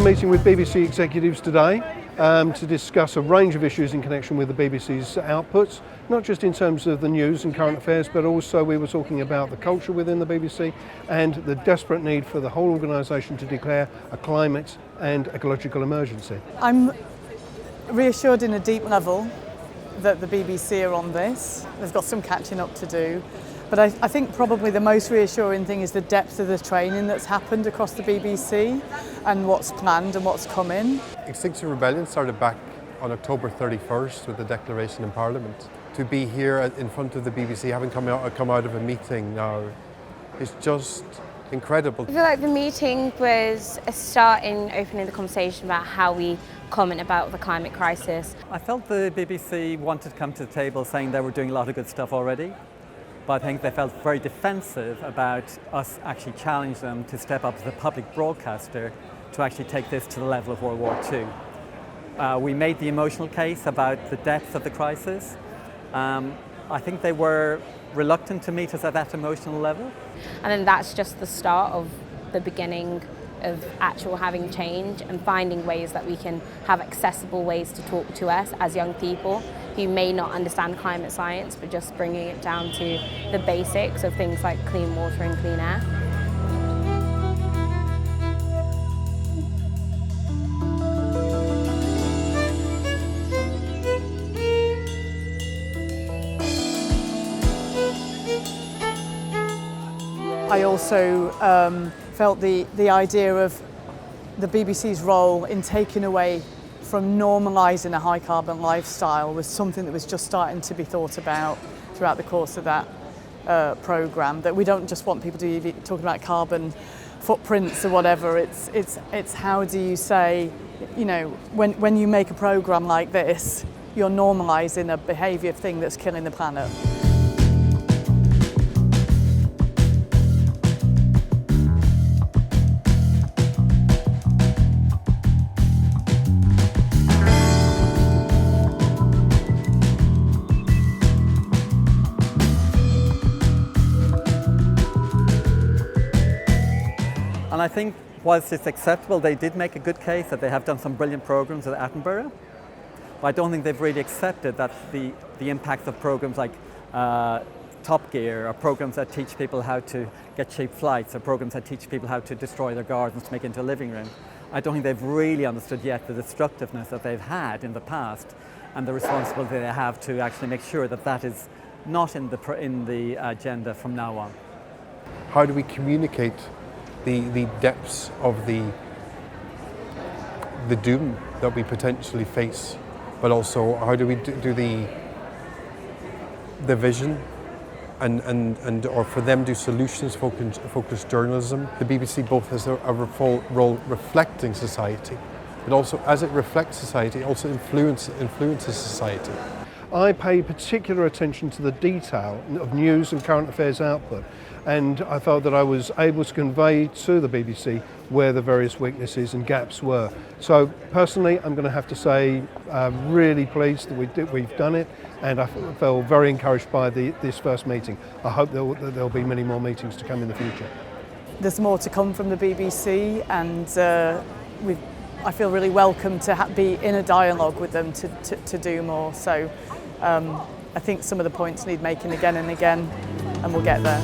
meeting with BBC executives today to discuss a range of issues in connection with the BBC's outputs, not just in terms of the news and current affairs, but also we were talking about the culture within the BBC and the desperate need for the whole organisation to declare a climate and ecological emergency. I'm reassured in a deep level that the BBC are on this. They've got some catching up to do. But I think probably the most reassuring thing is the depth of the training that's happened across the BBC and what's planned and what's coming. Extinction Rebellion started back on October 31st with the declaration in Parliament. To be here in front of the BBC, having come out of a meeting now, is just incredible. I feel like the meeting was a start in opening the conversation about how we comment about the climate crisis. I felt the BBC wanted to come to the table saying they were doing a lot of good stuff already. But I think they felt very defensive about us actually challenging them to step up as a public broadcaster to actually take this to the level of World War II. We made the emotional case about the depth of the crisis. I think they were reluctant to meet us at that emotional level. And then that's just the start of the beginning of actual having change and finding ways that we can have accessible ways to talk to us as young people who may not understand climate science, but just bringing it down to the basics of things like clean water and clean air. I also felt the idea of the BBC's role in taking away from normalising a high carbon lifestyle was something that was just starting to be thought about throughout the course of that programme, that we don't just want people to be talking about carbon footprints or whatever. It's how do you say, you know, when you make a programme like this, you're normalising a behaviour thing that's killing the planet. And I think whilst it's acceptable, they did make a good case that they have done some brilliant programs at Attenborough. But I don't think they've really accepted that the impact of programs like Top Gear, or programs that teach people how to get cheap flights, or programs that teach people how to destroy their gardens to make into a living room. I don't think they've really understood yet the destructiveness that they've had in the past and the responsibility they have to actually make sure that that is not in the agenda from now on. How do we communicate the depths of the doom that we potentially face, but also how do we do the vision and or for them do solutions focused journalism. The BBC both has a role reflecting society, but also as it reflects society, also influences society. I pay particular attention to the detail of news and current affairs output, and I felt that I was able to convey to the BBC where the various weaknesses and gaps were. So personally, I'm going to have to say I'm really pleased that we've done it, and I felt very encouraged by this first meeting. I hope there'll be many more meetings to come in the future. There's more to come from the BBC, and I feel really welcome to be in a dialogue with them to do more. So I think some of the points need making again and again, and we'll get there.